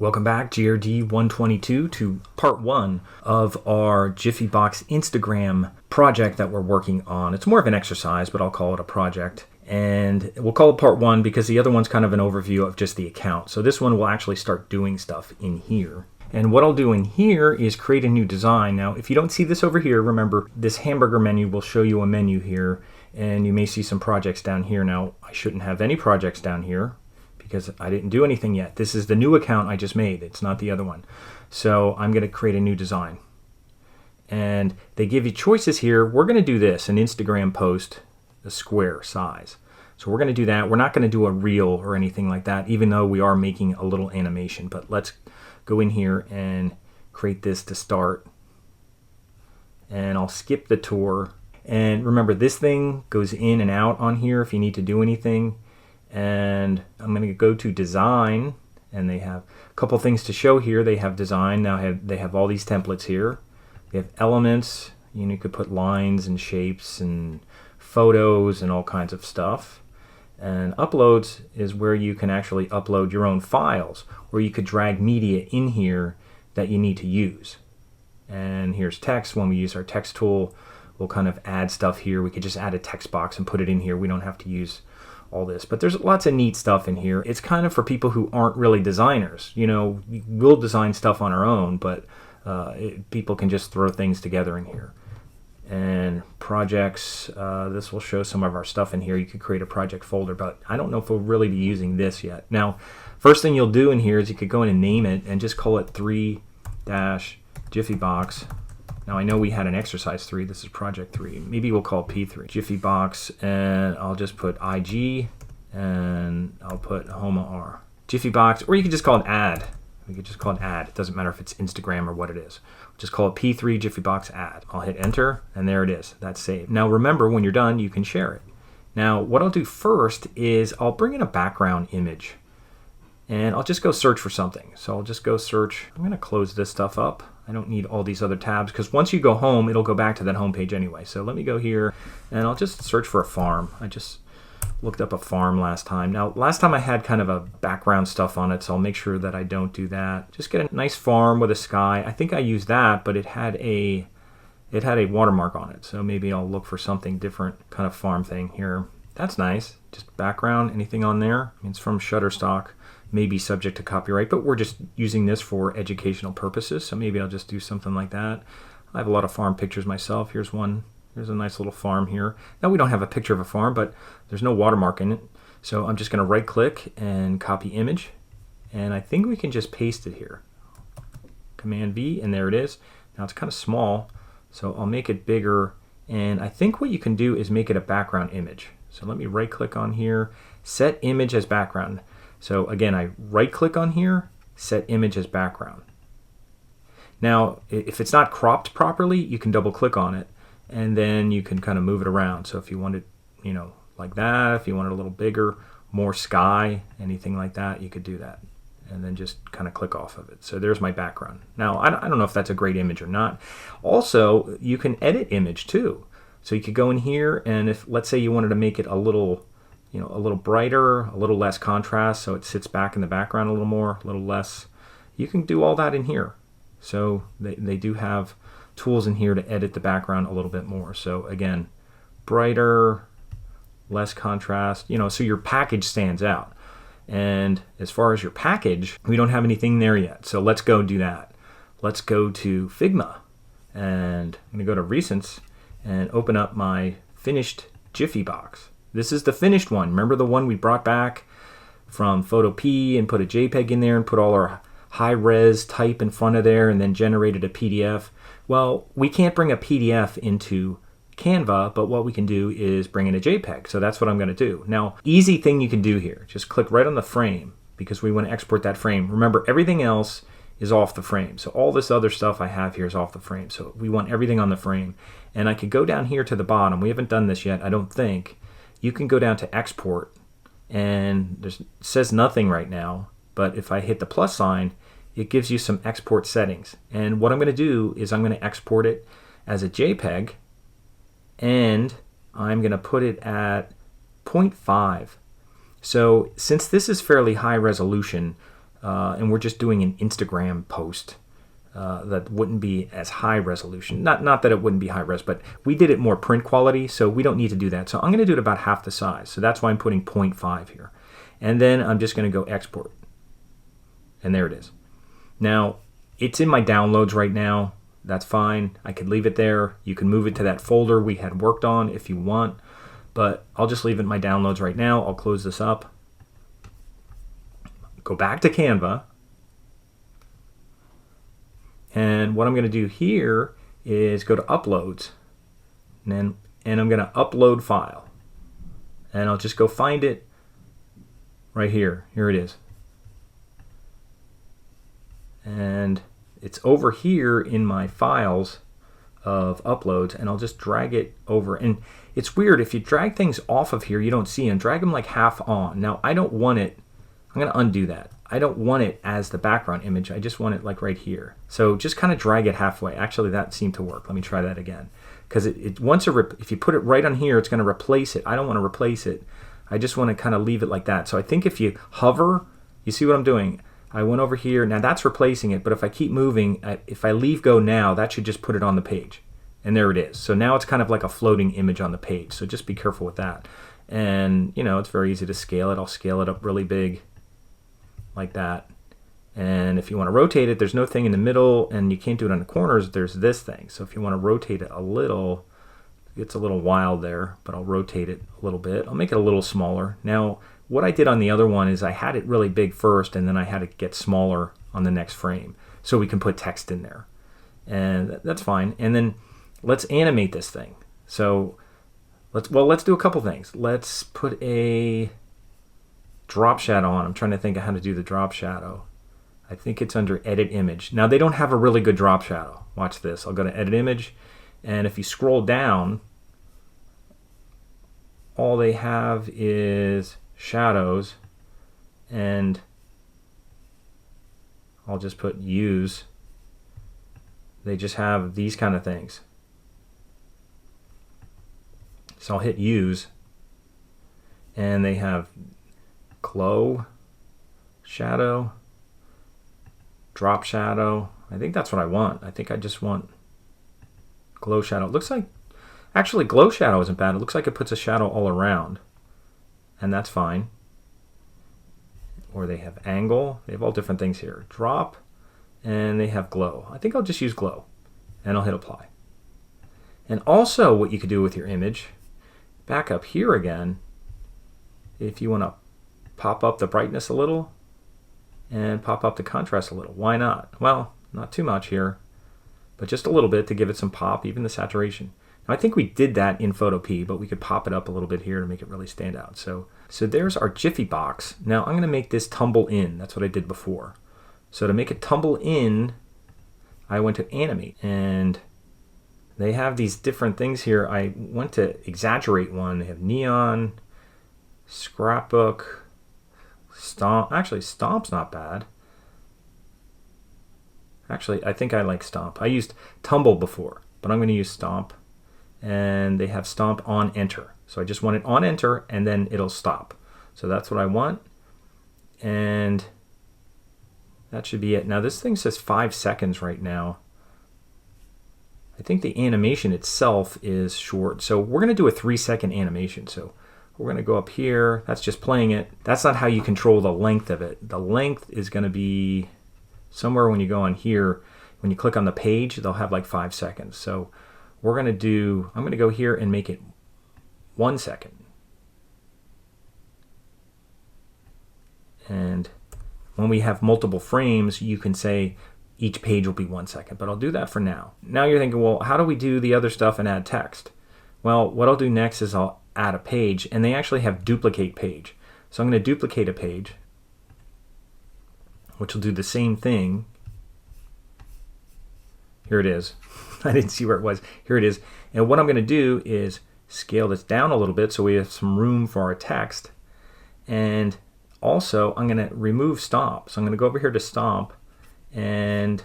Welcome back, GRD 122, to part one of our Jiffy Box Instagram project that we're working on. It's more of an exercise, but I'll call it a project. And we'll call it part one because the other one's kind of an overview of just the account. So this one will actually start doing stuff in here. And what I'll do in here is create a new design. Now, if you don't see this over here, remember this hamburger menu will show you a menu here, and you may see some projects down here. Now, I shouldn't have any projects down here because I didn't do anything yet. This is the new account I just made. It's not the other one. So I'm going to create a new design. And they give you choices here. We're going to do this, an Instagram post, a square size. So we're going to do that. We're not going to do a reel or anything like that, even though we are making a little animation. But let's go in here and create this to start. And I'll skip the tour. And remember, this thing goes in and out on here if you need to do anything. And I'm going to go to design, and they have a couple things to show here. They have design. Now they have all these templates here. They have elements. You could put lines and shapes and photos and all kinds of stuff. And uploads is where you can actually upload your own files, or you could drag media in here that you need to use. And here's text. When we use our text tool, we'll kind of add stuff here. We could just add a text box and put it in here. We don't have to use all this, but there's lots of neat stuff in here. It's kind of for people who aren't really designers. We'll design stuff on our own, but people can just throw things together in here. And projects, this will show some of our stuff in here. You could create a project folder, but I don't know if we'll really be using this yet. Now, first thing you'll do in here is you could go in and name it and just call it 3-Jiffy Box. Now I know we had an exercise 3, this is project 3. Maybe we'll call it P3. Jiffy Box, and I'll just put IG, and I'll put Homa R. Jiffy Box, or you could just call it ad. We could just call it ad. It doesn't matter if it's Instagram or what it is. Just call it P3 Jiffy Box ad. I'll hit enter, and there it is. That's saved. Now remember, when you're done, you can share it. Now what I'll do first is I'll bring in a background image, and I'll just go search for something. So I'll just go search. I'm going to close this stuff up. I don't need all these other tabs because once you go home, it'll go back to that home page anyway. So let me go here, and I'll just search for a farm. I just looked up a farm last time. Now, last time I had kind of a background stuff on it, so I'll make sure that I don't do that. Just get a nice farm with a sky. I think I used that, but it had a watermark on it. So maybe I'll look for something different, kind of farm thing here. That's nice. Just background, anything on there? I mean, it's from Shutterstock. May be subject to copyright, but we're just using this for educational purposes, so maybe I'll just do something like that. I have a lot of farm pictures myself. Here's one. There's a nice little farm here. Now we don't have a picture of a farm, but there's no watermark in it, so I'm just going to right click and copy image, and I think we can just paste it here. Command V, and there it is. Now it's kind of small, so I'll make it bigger, and I think what you can do is make it a background image. So let me right click on here, set image as background. So again, I right click on here, set image as background. Now, if it's not cropped properly, you can double click on it, and then you can kind of move it around. So if you want it, like that, if you want it a little bigger, more sky, anything like that, you could do that. And then just kind of click off of it. So there's my background. Now, I don't know if that's a great image or not. Also, you can edit image too. So you could go in here, and if, let's say you wanted to make it a little brighter, a little less contrast, so it sits back in the background a little more, a little less. You can do all that in here. So they do have tools in here to edit the background a little bit more. So again, brighter, less contrast, so your package stands out. And as far as your package, we don't have anything there yet. So let's go do that. Let's go to Figma, and I'm going to go to Recents and open up my finished Jiffy Box. This is the finished one. Remember the one we brought back from Photo P and put a JPEG in there and put all our high-res type in front of there and then generated a PDF? Well, we can't bring a PDF into Canva, but what we can do is bring in a JPEG. So that's what I'm going to do. Now, easy thing you can do here. Just click right on the frame because we want to export that frame. Remember, everything else is off the frame. So all this other stuff I have here is off the frame. So we want everything on the frame. And I could go down here to the bottom. We haven't done this yet, I don't think. You can go down to export, and it says nothing right now, but if I hit the plus sign, it gives you some export settings. And what I'm going to do is I'm going to export it as a JPEG, and I'm going to put it at 0.5. So since this is fairly high resolution, and we're just doing an Instagram post that wouldn't be as high resolution. Not that it wouldn't be high res, but we did it more print quality, so we don't need to do that. So I'm going to do it about half the size. So that's why I'm putting 0.5 here. And then I'm just going to go export. And there it is. Now, it's in my downloads right now. That's fine. I could leave it there. You can move it to that folder we had worked on if you want. But I'll just leave it in my downloads right now. I'll close this up. Go back to Canva. And what I'm going to do here is go to Uploads. And I'm going to upload file. And I'll just go find it right here. Here it is. And it's over here in my files of uploads, and I'll just drag it over. And it's weird, if you drag things off of here, you don't see them. Drag them like half on. Now, I don't want it, I'm going to undo that. I don't want it as the background image. I just want it like right here. So just kind of drag it halfway. Actually, that seemed to work. Let me try that again. Because if you put it right on here, it's going to replace it. I don't want to replace it. I just want to kind of leave it like that. So I think if you hover, you see what I'm doing? I went over here. Now that's replacing it, but if I keep moving, if I leave go now, that should just put it on the page. And there it is. So now it's kind of like a floating image on the page. So just be careful with that. And, you know, it's very easy to scale it. I'll scale it up really big like that. And if you want to rotate it, there's no thing in the middle, and you can't do it on the corners. There's this thing. So if you want to rotate it a little, it's a little wild there, but I'll rotate it a little bit. I'll make it a little smaller. Now, what I did on the other one is I had it really big first, and then I had it get smaller on the next frame so we can put text in there. And that's fine. And then let's animate this thing. So let's do a couple things. Let's put a drop shadow on. I'm trying to think of how to do the drop shadow. I think it's under Edit Image. Now, they don't have a really good drop shadow. Watch this. I'll go to Edit Image, and if you scroll down, all they have is shadows, and I'll just put use. They just have these kind of things. So I'll hit use, and they have glow, shadow, drop shadow. I think that's what I want. I think I just want glow shadow. It looks like, actually glow shadow isn't bad. It looks like it puts a shadow all around. And that's fine. Or they have angle. They have all different things here. Drop, and they have glow. I think I'll just use glow, and I'll hit apply. And also what you could do with your image, back up here again, if you want to pop up the brightness a little and pop up the contrast a little. Why not? Well, not too much here, but just a little bit to give it some pop, even the saturation. I think we did that in Photo P, but we could pop it up a little bit here to make it really stand out. So there's our Jiffy box. Now I'm going to make this tumble in. That's what I did before. So to make it tumble in, I went to Animate, and they have these different things here. I went to exaggerate one. They have neon, scrapbook, stomp. Actually, stomp's not bad. Actually, I think I like stomp. I used tumble before, but I'm going to use stomp. And they have stomp on enter. So I just want it on enter, and then it'll stop. So that's what I want. And that should be it. Now this thing says 5 seconds right now. I think the animation itself is short. So we're going to do a 3-second animation. So we're going to go up here. That's just playing it. That's not how you control the length of it. The length is going to be somewhere when you go on here. When you click on the page, they'll have like 5 seconds. So we're going to do, I'm going to go here and make it 1 second. And when we have multiple frames, you can say each page will be 1 second, but I'll do that for now. Now you're thinking, well, how do we do the other stuff and add text? Well, what I'll do next is I'll add a page, and they actually have duplicate page. So I'm going to duplicate a page, which will do the same thing. Here it is. I didn't see where it was. Here it is. And what I'm going to do is scale this down a little bit so we have some room for our text. And also, I'm going to remove stomp. So I'm going to go over here to stomp and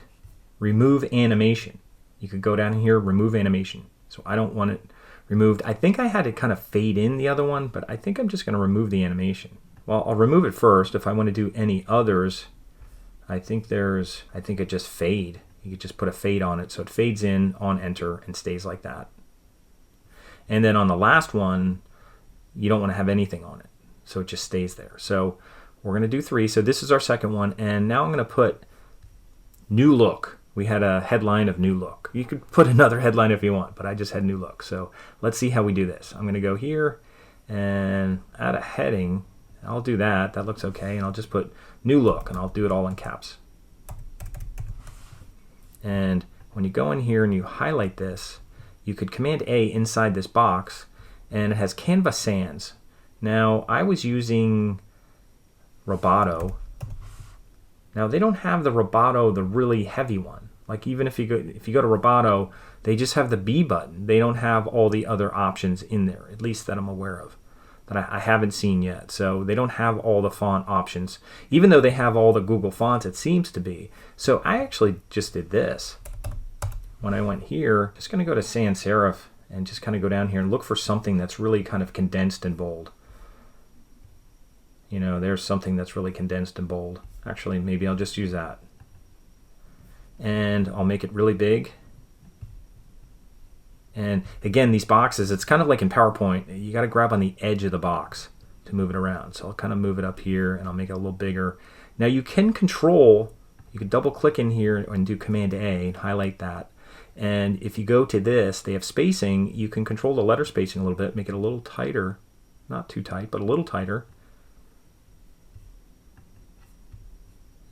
remove animation. You could go down here, remove animation. So I don't want it removed. I think I had it kind of fade in the other one, but I think I'm just going to remove the animation. Well, I'll remove it first. If I want to do any others, I think it just fade. You could just put a fade on it so it fades in on enter and stays like that. And then on the last one, you don't want to have anything on it, so it just stays there. So we're going to do 3. So this is our second one, and now I'm going to put new look. We had a headline of new look. You could put another headline if you want, but I just had new look. So let's see how we do this. I'm going to go here and add a heading. I'll do that. That looks okay. And I'll just put new look, and I'll do it all in caps. And when you go in here and you highlight this, you could Command A inside this box, and it has Canva Sans. Now, I was using Roboto. Now, they don't have the Roboto, the really heavy one. Like, even if you go to Roboto, they just have the B button. They don't have all the other options in there, at least that I'm aware of, that I haven't seen yet. So they don't have all the font options, even though they have all the Google fonts, it seems to be. So I actually just did this. When I went here, just going to go to sans serif and just kind of go down here and look for something that's really kind of condensed and bold. You know, there's something that's really condensed and bold. Actually, maybe I'll just use that. And I'll make it really big. And again, these boxes, it's kind of like in PowerPoint. You got to grab on the edge of the box to move it around. So I'll kind of move it up here, and I'll make it a little bigger. Now you can control, you can double click in here and do Command A and highlight that. And if you go to this, they have spacing. You can control the letter spacing a little bit, make it a little tighter. Not too tight, but a little tighter.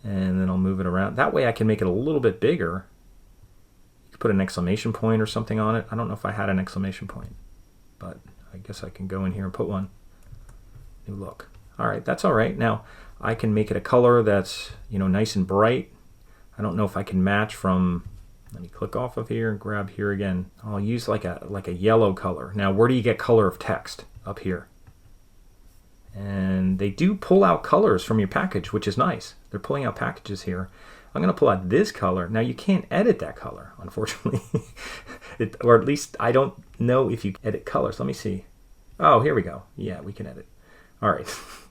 And then I'll move it around. That way I can make it a little bit bigger. You could put an exclamation point or something on it. I don't know if I had an exclamation point, but I guess I can go in here and put one. New look. All right, that's all right. Now I can make it a color that's, you know, nice and bright. I don't know if I can match from, let me click off of here and grab here again. I'll use like a yellow color. Now, where do you get color of text? Up here. And they do pull out colors from your package, which is nice. They're pulling out packages here. I'm going to pull out this color. Now, you can't edit that color, unfortunately. Or at least I don't know if you edit colors. Let me see. Oh, here we go. Yeah, we can edit. All right.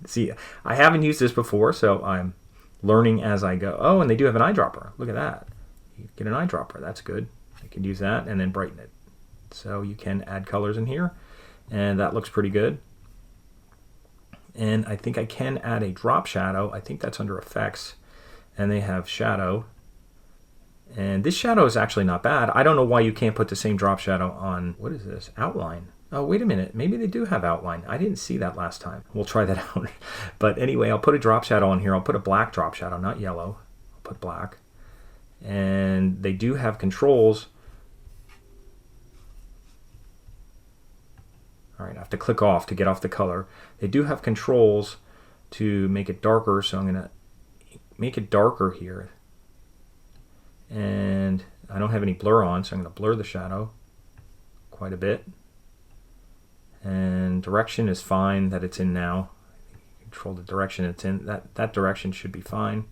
See, I haven't used this before, so I'm learning as I go. Oh, and they do have an eyedropper. Look at that. You get an eyedropper. That's good. You can use that and then brighten it. So you can add colors in here, and that looks pretty good. And I think I can add a drop shadow. I think that's under effects, and they have shadow. And this shadow is actually not bad. I don't know why you can't put the same drop shadow on, what is this? Outline. Oh, wait a minute. Maybe they do have outline. I didn't see that last time. We'll try that out. But anyway, I'll put a drop shadow on here. I'll put a black drop shadow, not yellow. I'll put black. And they do have controls. All right, I have to click off to get off the color. They do have controls to make it darker, so I'm going to make it darker here. And I don't have any blur on, so I'm going to blur the shadow quite a bit. And direction is fine that it's in now. Control the direction it's in. That direction should be fine.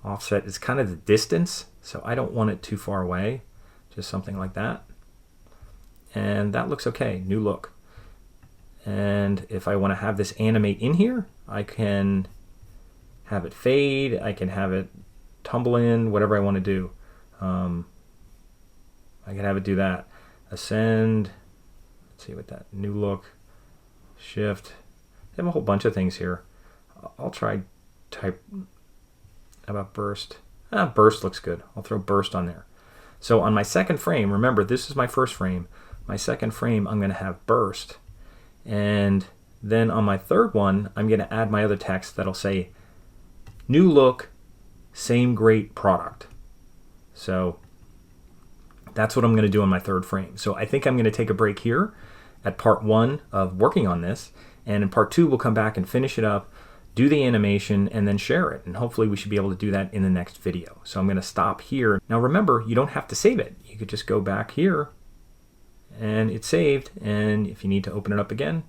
Offset is kind of the distance, so I don't want it too far away. Just something like that. And that looks okay. New look. And if I want to have this animate in here, I can have it fade. I can have it tumble in, whatever I want to do. I can have it do that. Ascend. Let's see what that new look. Shift. They have a whole bunch of things here. I'll try type. How about burst? Burst looks good. I'll throw burst on there. So on my second frame, remember this is my first frame. My second frame, I'm going to have burst. And then on my third one, I'm going to add my other text that'll say, new look, same great product. So that's what I'm going to do on my third frame. So I think I'm going to take a break here at part 1 of working on this. And in part 2, we'll come back and finish it up, do the animation, and then share it. And hopefully we should be able to do that in the next video. So I'm going to stop here. Now remember, you don't have to save it. You could just go back here and it's saved. And if you need to open it up again,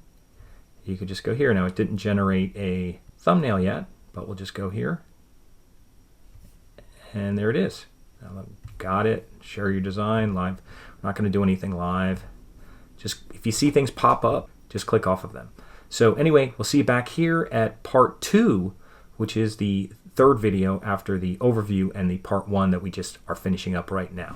you could just go here. Now it didn't generate a thumbnail yet, but we'll just go here. And there it is. Now, got it. Share your design live. We're not going to do anything live. Just if you see things pop up, just click off of them. So anyway, we'll see you back here at part 2, which is the third video after the overview and the part 1 that we just are finishing up right now.